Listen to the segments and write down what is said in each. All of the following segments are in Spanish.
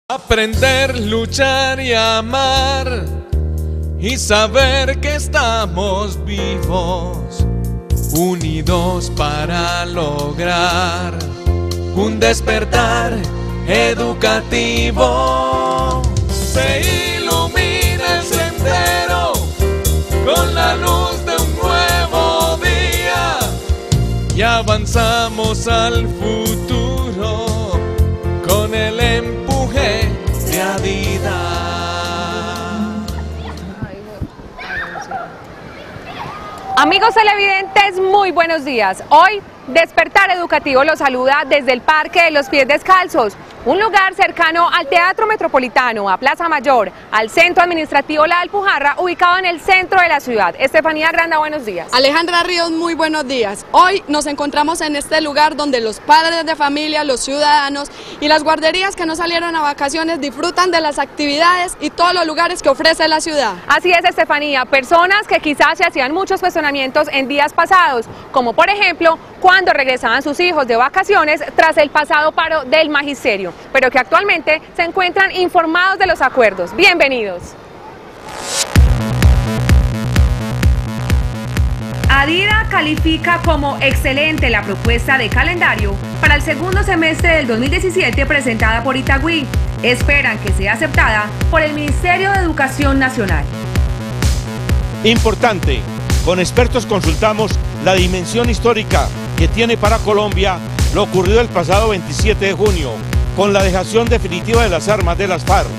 Aprender, luchar y amar y saber que estamos vivos, unidos para lograr un despertar educativo. Se ilumina el sendero con la luz de un nuevo día y avanzamos al futuro con el empuje de Adidas. Amigos televidentes, muy buenos días. Hoy Despertar Educativo los saluda desde el Parque de los Pies Descalzos, un lugar cercano al Teatro Metropolitano, a Plaza Mayor, al Centro Administrativo La Alpujarra, ubicado en el centro de la ciudad. Estefanía Granda, buenos días. Alejandra Ríos, muy buenos días. Hoy nos encontramos en este lugar donde los padres de familia, los ciudadanos y las guarderías que no salieron a vacaciones disfrutan de las actividades y todos los lugares que ofrece la ciudad. Así es, Estefanía, personas que quizás se hacían muchos cuestionamientos en días pasados, como por ejemplo, cuando regresaban sus hijos de vacaciones tras el pasado paro del magisterio, pero que actualmente se encuentran informados de los acuerdos. Bienvenidos. Adidas califica como excelente la propuesta de calendario para el segundo semestre del 2017 presentada por Itagüí. Esperan que sea aceptada por el Ministerio de Educación Nacional. Importante, con expertos consultamos la dimensión histórica que tiene para Colombia lo ocurrido el pasado 27 de junio, con la dejación definitiva de las armas de las FARC.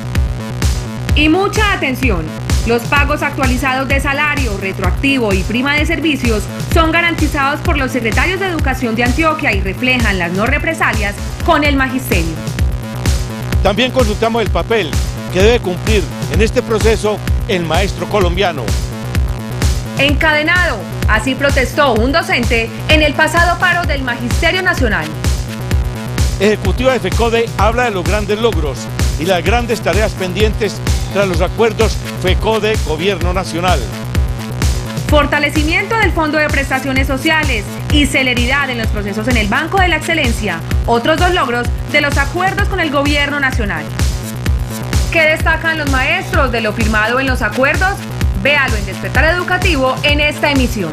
Y mucha atención, los pagos actualizados de salario, retroactivo y prima de servicios son garantizados por los secretarios de Educación de Antioquia y reflejan las no represalias con el magisterio. También consultamos el papel que debe cumplir en este proceso el maestro colombiano. Encadenado, así protestó un docente en el pasado paro del Magisterio Nacional. Ejecutiva de FECODE habla de los grandes logros y las grandes tareas pendientes tras los acuerdos FECODE-Gobierno Nacional. Fortalecimiento del Fondo de Prestaciones Sociales y celeridad en los procesos en el Banco de la Excelencia, otros dos logros de los acuerdos con el Gobierno Nacional. ¿Qué destacan los maestros de lo firmado en los acuerdos? Véalo en Despertar Educativo en esta emisión.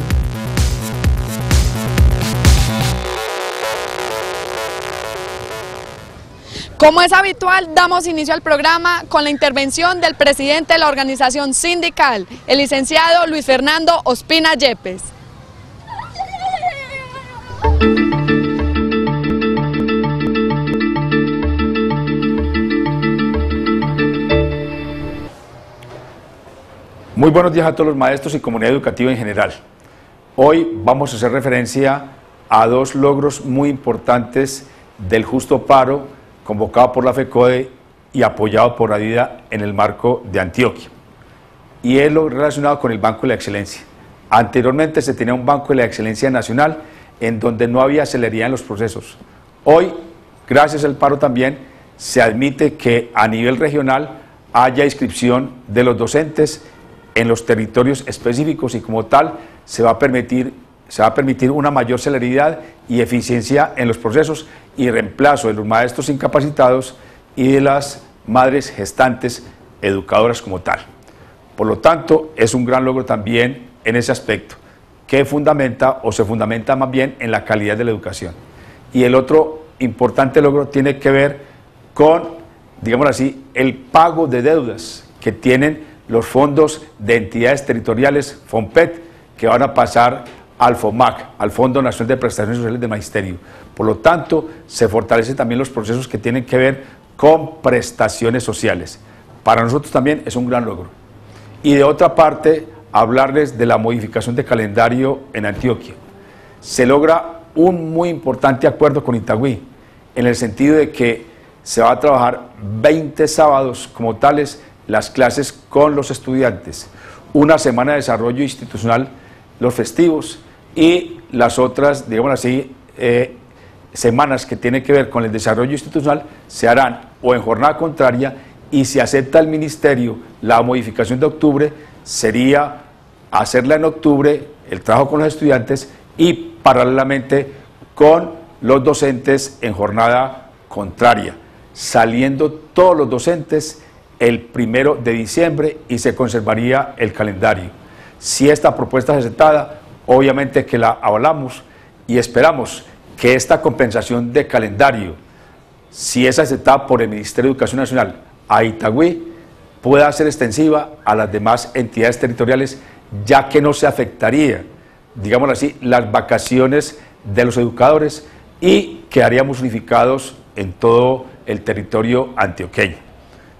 Como es habitual, damos inicio al programa con la intervención del presidente de la organización sindical, el licenciado Luis Fernando Ospina Yepes. Muy buenos días a todos los maestros y comunidad educativa en general. Hoy vamos a hacer referencia a dos logros muy importantes del justo paro convocado por la FECODE y apoyado por Adidas en el marco de Antioquia. Y es lo relacionado con el Banco de la Excelencia. Anteriormente se tenía un Banco de la Excelencia Nacional en donde no había celeridad en los procesos. Hoy, gracias al paro también, se admite que a nivel regional haya inscripción de los docentes en los territorios específicos y como tal se va a permitir una mayor celeridad y eficiencia en los procesos y reemplazo de los maestros incapacitados y de las madres gestantes educadoras como tal. Por lo tanto, es un gran logro también en ese aspecto, que fundamenta o se fundamenta más bien en la calidad de la educación. Y el otro importante logro tiene que ver con, digámoslo así, el pago de deudas que tienen los fondos de entidades territoriales FOMPET, que van a pasar al FOMAC, al Fondo Nacional de Prestaciones Sociales del Magisterio. Por lo tanto, se fortalecen también los procesos que tienen que ver con prestaciones sociales. Para nosotros también es un gran logro. Y de otra parte, hablarles de la modificación de calendario en Antioquia. Se logra un muy importante acuerdo con Itagüí, en el sentido de que se va a trabajar 20 sábados como tales las clases con los estudiantes, una semana de desarrollo institucional, los festivos y las otras, digamos así, semanas que tienen que ver con el desarrollo institucional se harán o en jornada contraria y si acepta el ministerio la modificación de octubre, sería hacerla en octubre, el trabajo con los estudiantes y paralelamente con los docentes en jornada contraria. saliendo todos los docentes el 1 de diciembre y se conservaría el calendario. Si esta propuesta es aceptada, obviamente que la avalamos y esperamos que esta compensación de calendario, si es aceptada por el Ministerio de Educación Nacional a Itagüí, pueda ser extensiva a las demás entidades territoriales, ya que no se afectaría, digámoslo así, las vacaciones de los educadores y quedaríamos unificados en todo el territorio antioqueño.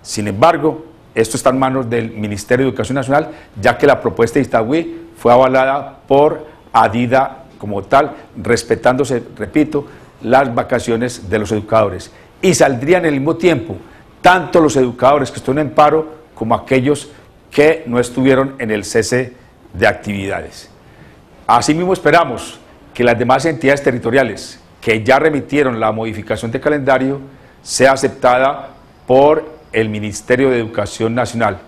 Sin embargo, esto está en manos del Ministerio de Educación Nacional, ya que la propuesta de Itagüí fue avalada por ADIDA como tal, respetándose, repito, las vacaciones de los educadores. Y saldrían al mismo tiempo tanto los educadores que están en paro como aquellos que no estuvieron en el cese de actividades. Asimismo, esperamos que las demás entidades territoriales que ya remitieron la modificación de calendario sea aceptada por el Ministerio de Educación Nacional,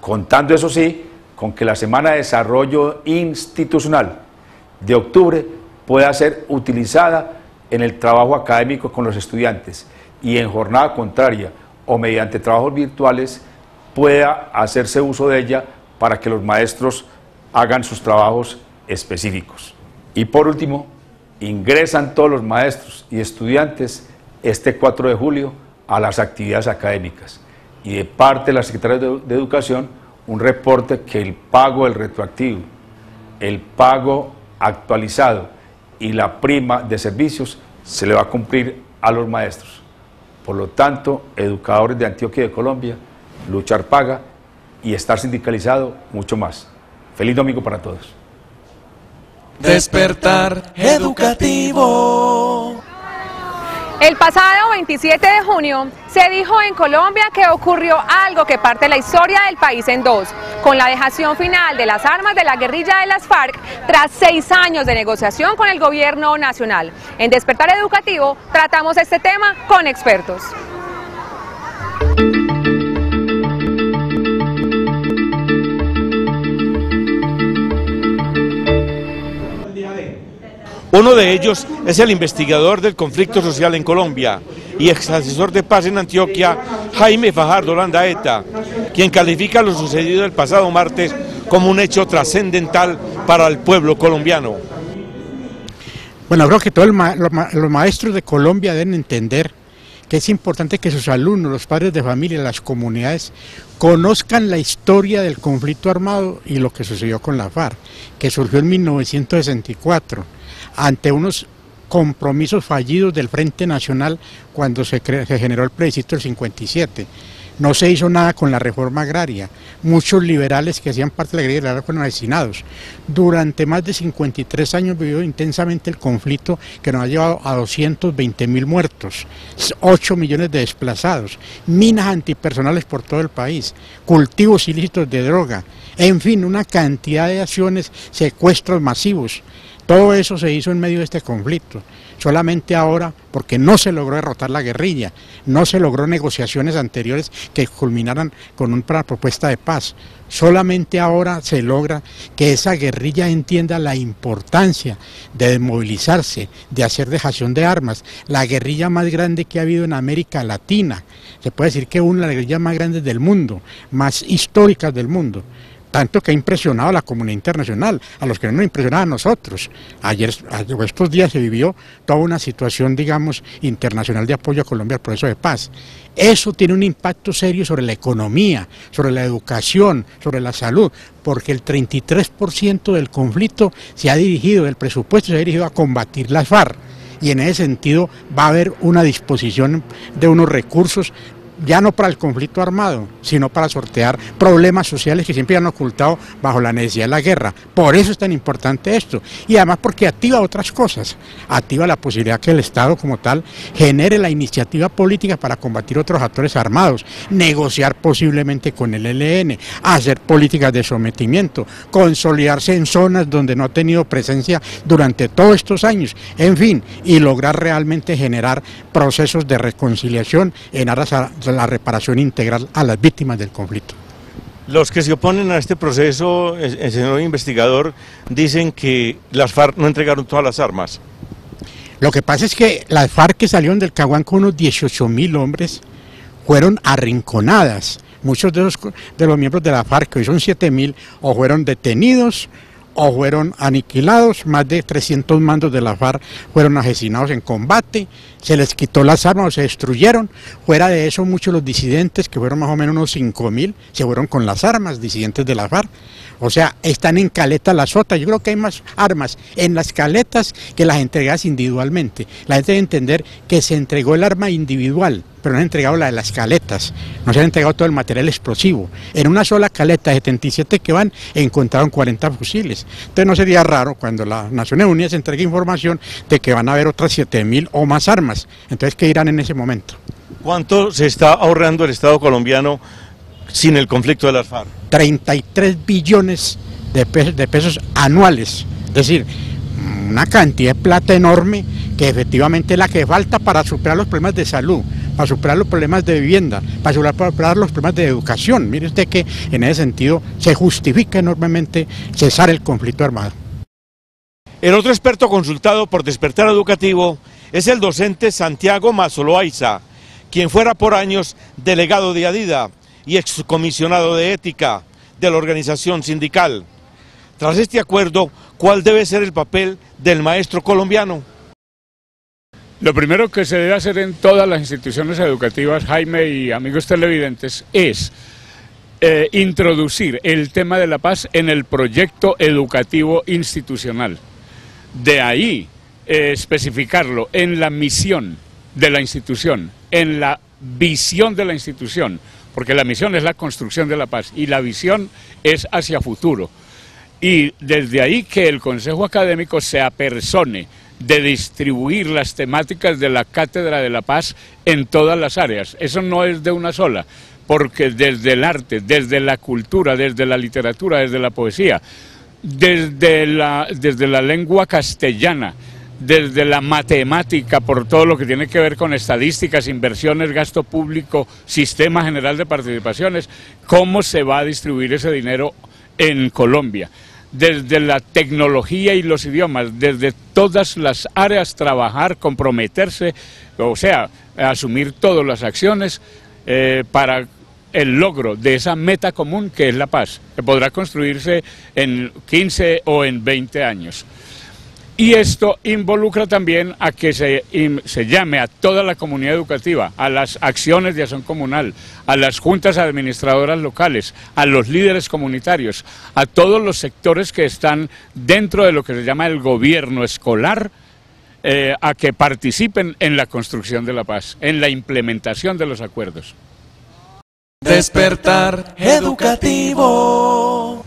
contando eso sí, con que la Semana de Desarrollo Institucional de octubre pueda ser utilizada en el trabajo académico con los estudiantes y en jornada contraria o mediante trabajos virtuales pueda hacerse uso de ella para que los maestros hagan sus trabajos específicos. Y por último, ingresan todos los maestros y estudiantes este 4 de julio a las actividades académicas y de parte de la Secretaría de Educación un reporte que el pago del retroactivo, el pago actualizado y la prima de servicios se le va a cumplir a los maestros. Por lo tanto, educadores de Antioquia y de Colombia, luchar paga y estar sindicalizado mucho más. Feliz domingo para todos. Despertar educativo. El pasado 27 de junio se dijo en Colombia que ocurrió algo que parte la historia del país en dos, con la dejación final de las armas de la guerrilla de las FARC tras 6 años de negociación con el gobierno nacional. En Despertar Educativo tratamos este tema con expertos. Uno de ellos es el investigador del conflicto social en Colombia y ex asesor de paz en Antioquia, Jaime Fajardo Landaeta, quien califica lo sucedido el pasado martes como un hecho trascendental para el pueblo colombiano. Bueno, creo que todos los maestros de Colombia deben entender que es importante que sus alumnos, los padres de familia, las comunidades, conozcan la historia del conflicto armado y lo que sucedió con la FARC, que surgió en 1964. Ante unos compromisos fallidos del Frente Nacional cuando se generó el plebiscito del 57. No se hizo nada con la reforma agraria. Muchos liberales que hacían parte de la guerrilla fueron asesinados. Durante más de 53 años vivió intensamente el conflicto que nos ha llevado a 220.000 muertos, 8 millones de desplazados, minas antipersonales por todo el país, cultivos ilícitos de droga, en fin, una cantidad de acciones, secuestros masivos. Todo eso se hizo en medio de este conflicto. Solamente ahora, porque no se logró derrotar la guerrilla, no se logró negociaciones anteriores que culminaran con una propuesta de paz. Solamente ahora se logra que esa guerrilla entienda la importancia de desmovilizarse, de hacer dejación de armas. La guerrilla más grande que ha habido en América Latina. Se puede decir que una de las guerrillas más grandes del mundo, más históricas del mundo. Tanto que ha impresionado a la comunidad internacional, a los que no nos impresionaba a nosotros. Estos días se vivió toda una situación, digamos, internacional de apoyo a Colombia al proceso de paz. Eso tiene un impacto serio sobre la economía, sobre la educación, sobre la salud, porque el 33% del conflicto se ha dirigido, el presupuesto se ha dirigido a combatir las FARC. Y en ese sentido va a haber una disposición de unos recursos ya no para el conflicto armado, sino para sortear problemas sociales que siempre han ocultado bajo la necesidad de la guerra. Por eso es tan importante esto, y además porque activa otras cosas, activa la posibilidad que el Estado como tal genere la iniciativa política para combatir otros actores armados, negociar posiblemente con el ELN, hacer políticas de sometimiento, consolidarse en zonas donde no ha tenido presencia durante todos estos años, en fin, y lograr realmente generar procesos de reconciliación en aras a la reparación integral a las víctimas del conflicto. Los que se oponen a este proceso, el señor investigador, dicen que las FARC no entregaron todas las armas. Lo que pasa es que las FARC que salieron del Caguán con unos 18.000 hombres, fueron arrinconadas. Muchos de los miembros de la FARC, que hoy son 7.000, o fueron detenidos o fueron aniquilados. Más de 300 mandos de la FARC fueron asesinados en combate, se les quitó las armas o se destruyeron. Fuera de eso, muchos de los disidentes, que fueron más o menos unos 5.000, se fueron con las armas, disidentes de la FARC. O sea, están en Caleta La Sota. Yo creo que hay más armas en las caletas que las entregadas individualmente. La gente debe entender que se entregó el arma individual, pero no se ha entregado la de las caletas, no se ha entregado todo el material explosivo. En una sola caleta de 77 que van, encontraron 40 fusiles. Entonces no sería raro cuando las Naciones Unidas entregue información de que van a haber otras 7.000 o más armas. Entonces, ¿qué dirán en ese momento? ¿Cuánto se está ahorrando el Estado colombiano sin el conflicto de las FARC? 33 billones de pesos anuales, es decir, una cantidad de plata enorme que efectivamente es la que falta para superar los problemas de salud, para superar los problemas de vivienda, para superar los problemas de educación. Mire usted que en ese sentido se justifica enormemente cesar el conflicto armado. El otro experto consultado por Despertar Educativo es el docente Santiago Mazoloaiza, quien fuera por años delegado de ADIDA y excomisionado de ética de la organización sindical. Tras este acuerdo, ¿cuál debe ser el papel del maestro colombiano? Lo primero que se debe hacer en todas las instituciones educativas, Jaime y amigos televidentes, es introducir el tema de la paz en el proyecto educativo institucional. De ahí especificarlo en la misión de la institución, en la visión de la institución, porque la misión es la construcción de la paz y la visión es hacia futuro. Y desde ahí que el Consejo Académico se apersone de distribuir las temáticas de la Cátedra de la Paz en todas las áreas. Eso no es de una sola, porque desde el arte, desde la cultura, desde la literatura, desde la poesía, desde la lengua castellana, desde la matemática, por todo lo que tiene que ver con estadísticas, inversiones, gasto público, sistema general de participaciones, cómo se va a distribuir ese dinero en Colombia. Desde la tecnología y los idiomas, desde todas las áreas, trabajar, comprometerse, o sea, asumir todas las acciones para el logro de esa meta común que es la paz, que podrá construirse en 15 o en 20 años. Y esto involucra también a que se llame a toda la comunidad educativa, a las acciones de acción comunal, a las juntas administradoras locales, a los líderes comunitarios, a todos los sectores que están dentro de lo que se llama el gobierno escolar, a que participen en la construcción de la paz, en la implementación de los acuerdos. Despertar Educativo.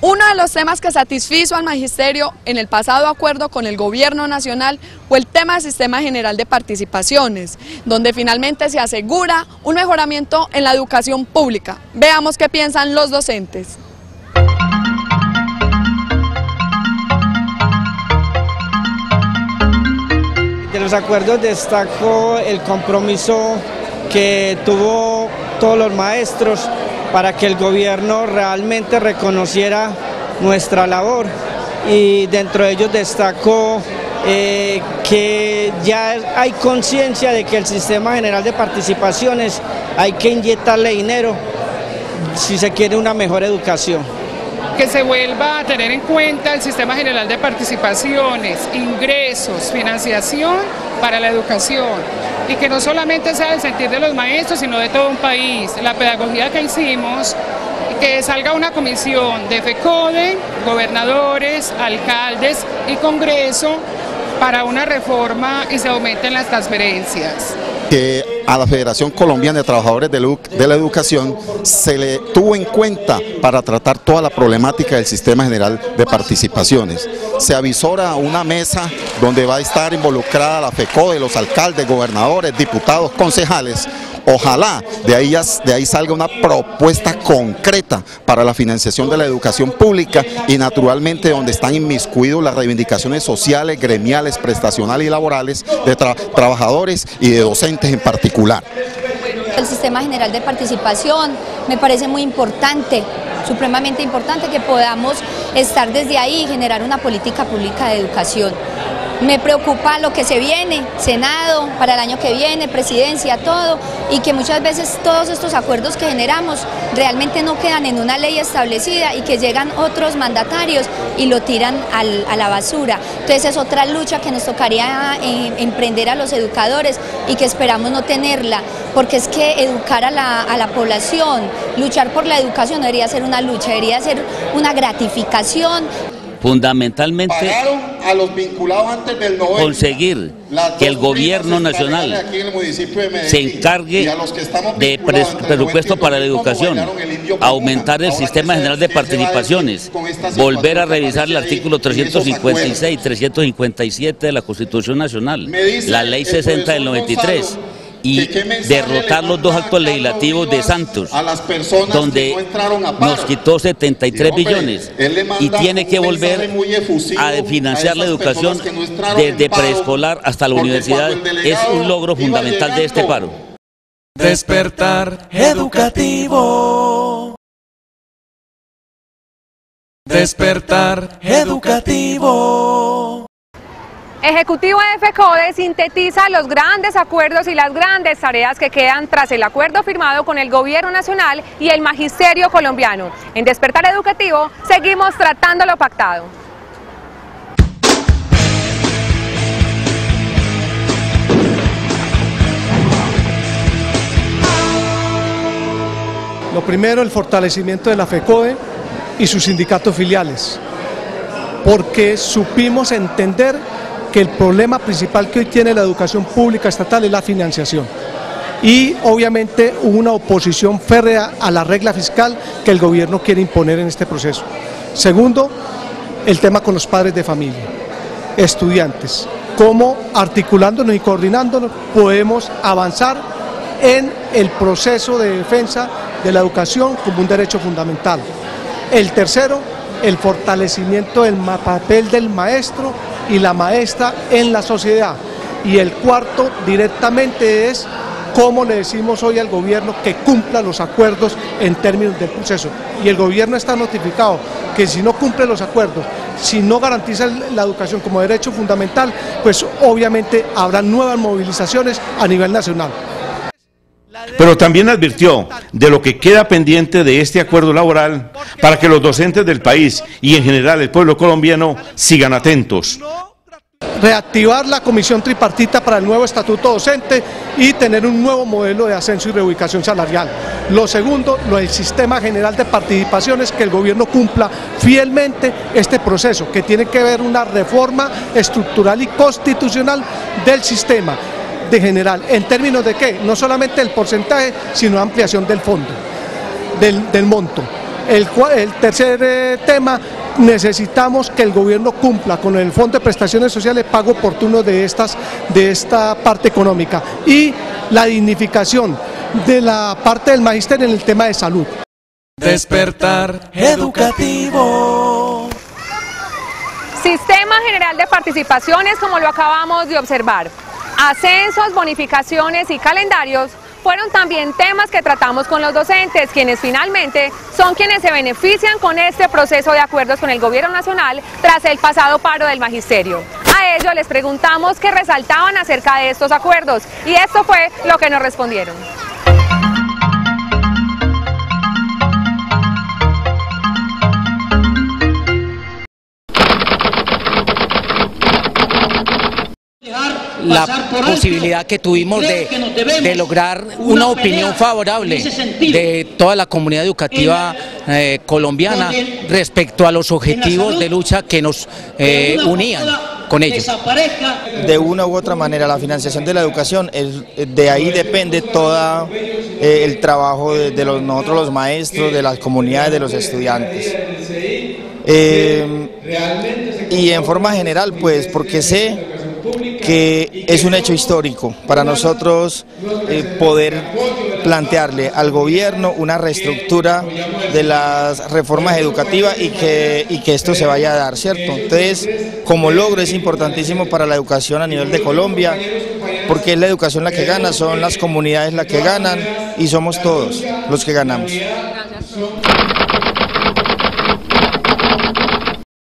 Uno de los temas que satisfizo al magisterio en el pasado acuerdo con el gobierno nacional fue el tema del Sistema General de Participaciones, donde finalmente se asegura un mejoramiento en la educación pública. Veamos qué piensan los docentes. De los acuerdos destaco el compromiso que tuvo todos los maestros para que el gobierno realmente reconociera nuestra labor, y dentro de ellos destaco que ya hay conciencia de que el Sistema General de Participaciones hay que inyectarle dinero si se quiere una mejor educación. Que se vuelva a tener en cuenta el Sistema General de Participaciones, ingresos, financiación para la educación, y que no solamente sea el sentir de los maestros, sino de todo un país. La pedagogía que hicimos, que salga una comisión de FECODE, gobernadores, alcaldes y Congreso para una reforma y se aumenten las transferencias. Que a la Federación Colombiana de Trabajadores de la Educación se le tuvo en cuenta para tratar toda la problemática del Sistema General de Participaciones. Se avisora una mesa donde va a estar involucrada la FECODE, los alcaldes, gobernadores, diputados, concejales. Ojalá de ahí salga una propuesta concreta para la financiación de la educación pública y naturalmente donde están inmiscuidos las reivindicaciones sociales, gremiales, prestacionales y laborales de trabajadores y de docentes en particular. El Sistema General de Participación me parece muy importante, supremamente importante que podamos estar desde ahí y generar una política pública de educación. Me preocupa lo que se viene, Senado, para el año que viene, presidencia, todo, y que muchas veces todos estos acuerdos que generamos realmente no quedan en una ley establecida y que llegan otros mandatarios y lo tiran a la basura. Entonces es otra lucha que nos tocaría emprender a los educadores y que esperamos no tenerla, porque es que educar a la población, luchar por la educación no debería ser una lucha, debería ser una gratificación. Fundamentalmente a los vinculados antes del 90, conseguir que el gobierno nacional se encargue de presupuesto para la educación, aumentar el sistema general de participaciones, volver a revisar el artículo 356, 357 de la Constitución Nacional, la Ley 60 del 93, y derrotar los dos actos legislativos de Santos, donde nos quitó 73 billones y tiene que volver a financiar la educación desde preescolar hasta la universidad. Es un logro fundamental de este paro. Despertar educativo. Despertar educativo. Ejecutivo de FECODE sintetiza los grandes acuerdos y las grandes tareas que quedan tras el acuerdo firmado con el Gobierno Nacional y el Magisterio colombiano. En Despertar Educativo seguimos tratando lo pactado. Lo primero, el fortalecimiento de la FECODE y sus sindicatos filiales, porque supimos entender que el problema principal que hoy tiene la educación pública estatal es la financiación. Y obviamente hubo una oposición férrea a la regla fiscal que el gobierno quiere imponer en este proceso. Segundo, el tema con los padres de familia, estudiantes. Cómo articulándonos y coordinándonos podemos avanzar en el proceso de defensa de la educación como un derecho fundamental. El tercero, el fortalecimiento del papel del maestro y la maestra en la sociedad. Y el cuarto directamente es cómo le decimos hoy al gobierno que cumpla los acuerdos en términos del proceso. Y el gobierno está notificado que si no cumple los acuerdos, si no garantiza la educación como derecho fundamental, pues obviamente habrá nuevas movilizaciones a nivel nacional. Pero también advirtió de lo que queda pendiente de este acuerdo laboral para que los docentes del país y en general el pueblo colombiano sigan atentos. Reactivar la comisión tripartita para el nuevo estatuto docente y tener un nuevo modelo de ascenso y reubicación salarial. Lo segundo, lo del sistema general de participaciones, que el gobierno cumpla fielmente este proceso, que tiene que ver una reforma estructural y constitucional del sistema de general, en términos de qué, no solamente el porcentaje, sino ampliación del fondo, del monto. El tercer tema, necesitamos que el gobierno cumpla con el Fondo de Prestaciones Sociales, pago oportuno de esta parte económica, y la dignificación de la parte del magisterio en el tema de salud. Despertar educativo. Sistema General de Participaciones, como lo acabamos de observar. Ascensos, bonificaciones y calendarios fueron también temas que tratamos con los docentes, quienes finalmente son quienes se benefician con este proceso de acuerdos con el Gobierno Nacional tras el pasado paro del magisterio. A ellos les preguntamos qué resaltaban acerca de estos acuerdos y esto fue lo que nos respondieron. La posibilidad que tuvimos de lograr una opinión favorable de toda la comunidad educativa colombiana respecto a los objetivos de lucha que nos unían con ellos. De una u otra manera la financiación de la educación, de ahí depende todo el trabajo de nosotros los maestros, de las comunidades, de los estudiantes. Y en forma general, pues porque sé que es un hecho histórico para nosotros poder plantearle al gobierno una reestructura de las reformas educativas y que esto se vaya a dar, ¿cierto? Entonces, como logro es importantísimo para la educación a nivel de Colombia, porque es la educación la que gana, son las comunidades las que ganan y somos todos los que ganamos.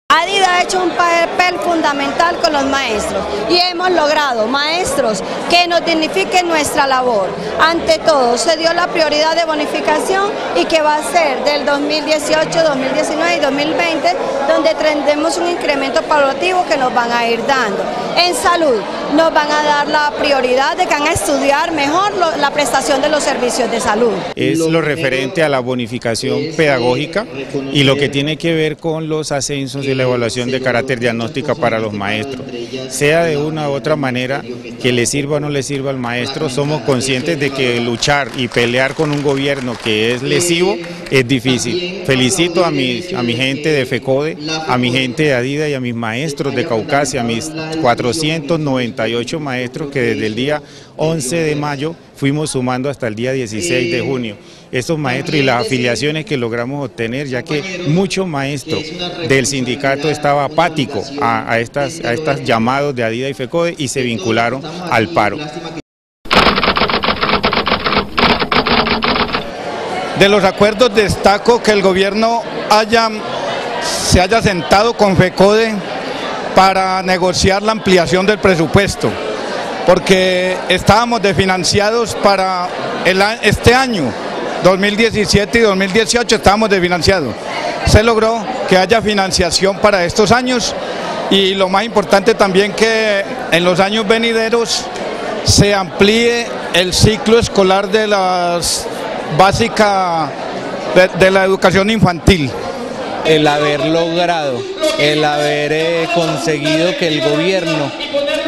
ADID ha hecho un papel fundamental fundamental con los maestros y hemos logrado maestros que nos dignifiquen nuestra labor. Ante todo, se dio la prioridad de bonificación y que va a ser del 2018, 2019 y 2020, donde tendremos un incremento paulatativo que nos van a ir dando. En salud, nos van a dar la prioridad de que van a estudiar mejor la prestación de los servicios de salud. Es lo referente a la bonificación pedagógica y lo que tiene que ver con los ascensos y la evaluación de carácter diagnóstica para los maestros. Sea de una u otra manera, que le sirva o no le sirva al maestro, somos conscientes de que luchar y pelear con un gobierno que es lesivo es difícil. Felicito a mi gente de FECODE, a mi gente de ADIDA y a mis maestros de Caucasia, a mis 498 maestros que desde el día 11 de mayo fuimos sumando hasta el día 16 de junio. Estos maestros y las afiliaciones que logramos obtener, ya que muchos maestros del sindicato estaba apático a estas llamados de ADIDA y FECODE y se vincularon al paro. De los acuerdos destaco que el gobierno se haya sentado con FECODE para negociar la ampliación del presupuesto, porque estábamos desfinanciados para este año, 2017 y 2018 estábamos desfinanciados. Se logró que haya financiación para estos años y lo más importante también que en los años venideros se amplíe el ciclo escolar de las básicas de la educación infantil. El haber logrado, el haber conseguido que el gobierno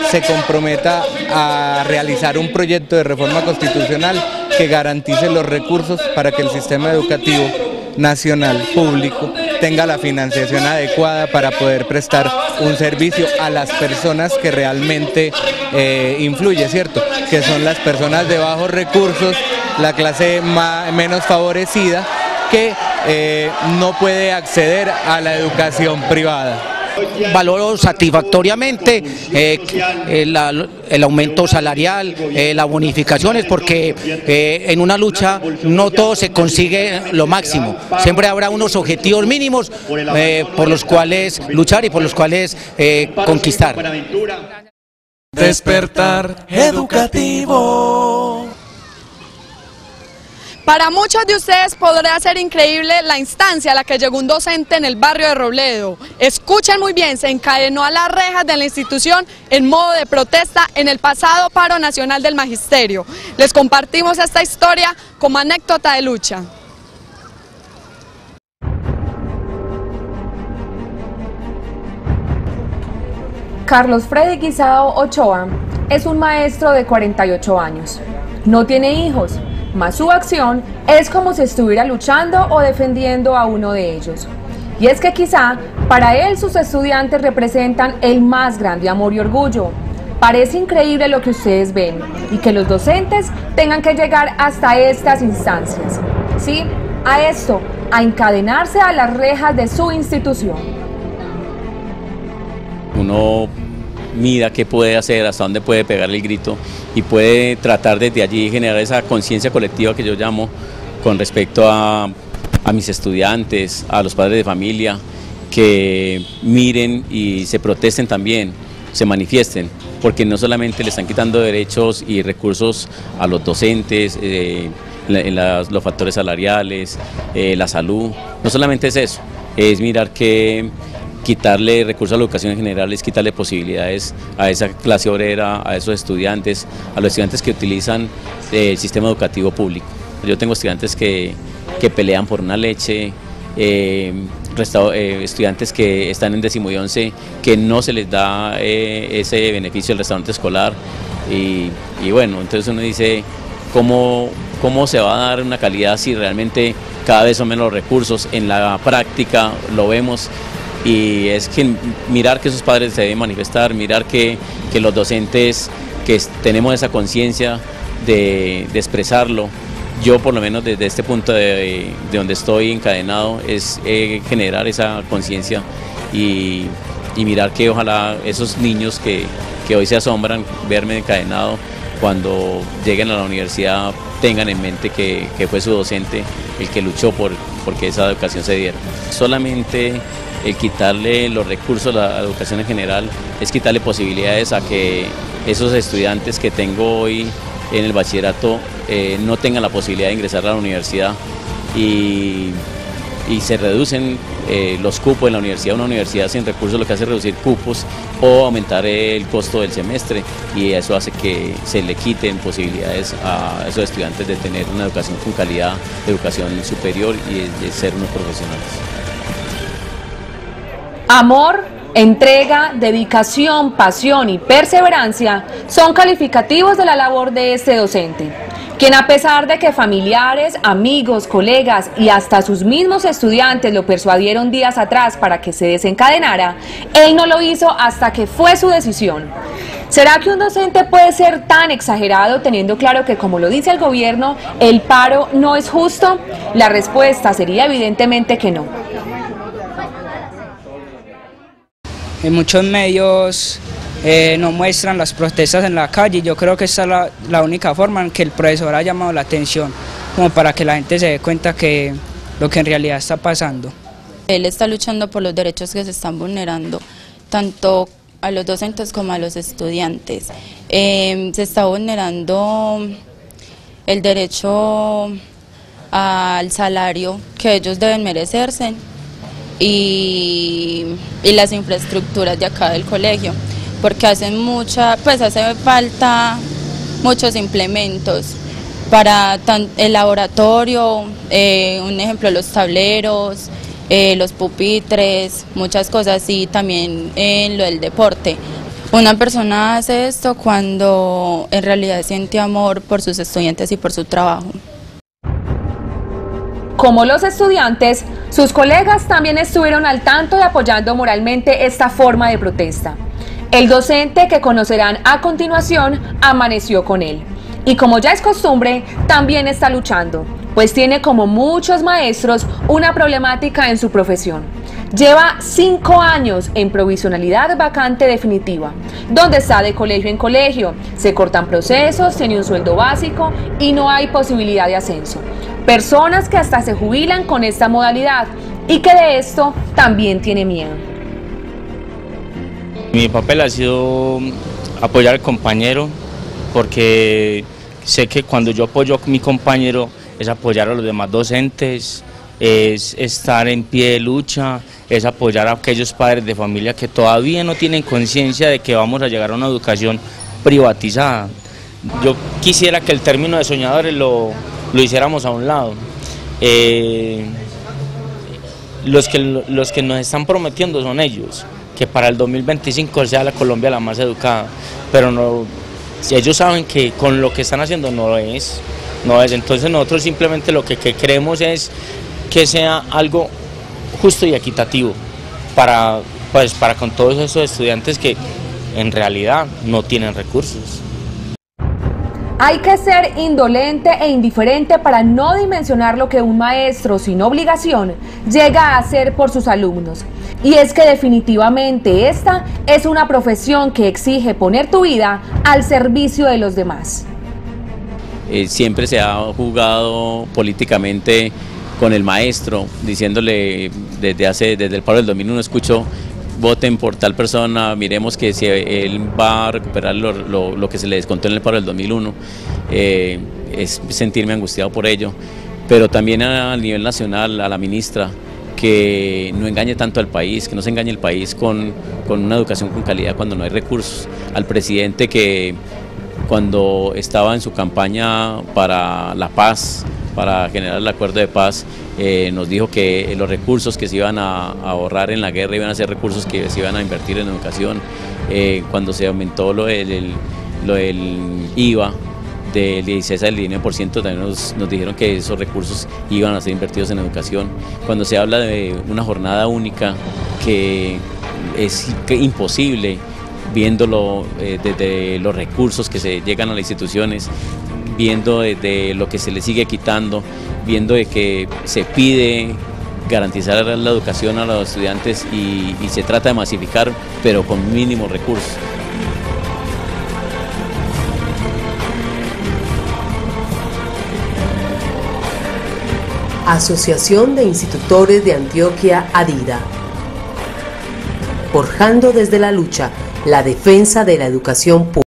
se comprometa a realizar un proyecto de reforma constitucional que garantice los recursos para que el sistema educativo nacional público tenga la financiación adecuada para poder prestar un servicio a las personas que realmente influye, ¿cierto? Que son las personas de bajos recursos, la clase menos favorecida que no puede acceder a la educación privada. Valoro satisfactoriamente el aumento salarial, las bonificaciones, porque en una lucha no todo se consigue lo máximo, siempre habrá unos objetivos mínimos por los cuales luchar y por los cuales conquistar. Despertar educativo. Para muchos de ustedes podrá ser increíble la instancia a la que llegó un docente en el barrio de Robledo. Escuchen muy bien, se encadenó a las rejas de la institución en modo de protesta en el pasado paro nacional del magisterio. Les compartimos esta historia como anécdota de lucha. Carlos Freddy Guisado Ochoa es un maestro de 48 años. No tiene hijos, mas su acción es como si estuviera luchando o defendiendo a uno de ellos. Y es que quizá para él sus estudiantes representan el más grande amor y orgullo. Parece increíble lo que ustedes ven y que los docentes tengan que llegar hasta estas instancias. Sí, a esto, a encadenarse a las rejas de su institución. Uno mira qué puede hacer, hasta dónde puede pegar el grito y puede tratar desde allí generar esa conciencia colectiva que yo llamo con respecto a mis estudiantes, a los padres de familia, que miren y se protesten también, se manifiesten, porque no solamente le están quitando derechos y recursos a los docentes, los factores salariales, la salud, no solamente es eso, es mirar que quitarle recursos a la educación en general es quitarle posibilidades a esa clase obrera, a esos estudiantes, a los estudiantes que utilizan el sistema educativo público. Yo tengo estudiantes que pelean por una leche, estudiantes que están en 10º y 11 que no se les da ese beneficio del restaurante escolar y bueno, entonces uno dice ¿cómo se va a dar una calidad si realmente cada vez son menos los recursos? En la práctica lo vemos. Y es que mirar que esos padres se deben manifestar, mirar que los docentes que tenemos esa conciencia de expresarlo. Yo por lo menos desde este punto de donde estoy encadenado es generar esa conciencia y mirar que ojalá esos niños que hoy se asombran verme encadenado cuando lleguen a la universidad tengan en mente que fue su docente el que luchó porque esa educación se diera. Solamente el quitarle los recursos a la educación en general es quitarle posibilidades a que esos estudiantes que tengo hoy en el bachillerato no tengan la posibilidad de ingresar a la universidad y se reducen los cupos en la universidad. Una universidad sin recursos lo que hace es reducir cupos o aumentar el costo del semestre, y eso hace que se le quiten posibilidades a esos estudiantes de tener una educación con calidad, educación superior y de ser unos profesionales. Amor, entrega, dedicación, pasión y perseverancia son calificativos de la labor de este docente, quien, a pesar de que familiares, amigos, colegas y hasta sus mismos estudiantes lo persuadieron días atrás para que se desencadenara, él no lo hizo hasta que fue su decisión. ¿Será que un docente puede ser tan exagerado teniendo claro que, como lo dice el gobierno, el paro no es justo? La respuesta sería evidentemente que no. En muchos medios no muestran las protestas en la calle, y yo creo que esta es la única forma en que el profesor ha llamado la atención, como para que la gente se dé cuenta que lo que en realidad está pasando. Él está luchando por los derechos que se están vulnerando, tanto a los docentes como a los estudiantes. Se está vulnerando el derecho al salario que ellos deben merecerse y las infraestructuras de acá del colegio, porque hace falta muchos implementos para el laboratorio, un ejemplo, los tableros, los pupitres, muchas cosas, y también en lo del deporte. Una persona hace esto cuando en realidad siente amor por sus estudiantes y por su trabajo. Como los estudiantes, sus colegas también estuvieron al tanto y apoyando moralmente esta forma de protesta. El docente, que conocerán a continuación, amaneció con él. Y como ya es costumbre, también está luchando, pues tiene, como muchos maestros, una problemática en su profesión. Lleva 5 años en provisionalidad vacante definitiva, donde está de colegio en colegio, se cortan procesos, tiene un sueldo básico y no hay posibilidad de ascenso. Personas que hasta se jubilan con esta modalidad y que de esto también tiene miedo. Mi papel ha sido apoyar al compañero, porque sé que cuando yo apoyo a mi compañero es apoyar a los demás docentes, es estar en pie de lucha, es apoyar a aquellos padres de familia que todavía no tienen conciencia de que vamos a llegar a una educación privatizada. Yo quisiera que el término de soñadores lo hiciéramos a un lado. Los que nos están prometiendo son ellos, que para el 2025 sea la Colombia la más educada, pero no, si ellos saben que con lo que están haciendo no es, entonces nosotros simplemente lo que queremos es que sea algo justo y equitativo para con todos esos estudiantes que en realidad no tienen recursos. Hay que ser indolente e indiferente para no dimensionar lo que un maestro sin obligación llega a hacer por sus alumnos. Y es que definitivamente esta es una profesión que exige poner tu vida al servicio de los demás. Siempre se ha jugado políticamente con el maestro, diciéndole desde el paro del 2001 escucho: voten por tal persona, miremos que si él va a recuperar lo que se le descontó en el paro del 2001, es sentirme angustiado por ello, pero también a nivel nacional a la ministra, que no engañe tanto al país, que no se engañe el país con una educación con calidad cuando no hay recursos, al presidente que cuando estaba en su campaña para la paz, para generar el acuerdo de paz, nos dijo que los recursos que se iban a ahorrar en la guerra iban a ser recursos que se iban a invertir en educación. Cuando se aumentó lo del IVA del 16 al 19%, también nos dijeron que esos recursos iban a ser invertidos en educación. Cuando se habla de una jornada única, que es imposible, viéndolo desde los recursos que se llegan a las instituciones, viendo desde lo que se le sigue quitando, viendo de que se pide garantizar la educación a los estudiantes y se trata de masificar, pero con mínimos recursos. Asociación de Institutores de Antioquia, ADIDA. forjando desde la lucha la defensa de la educación pública.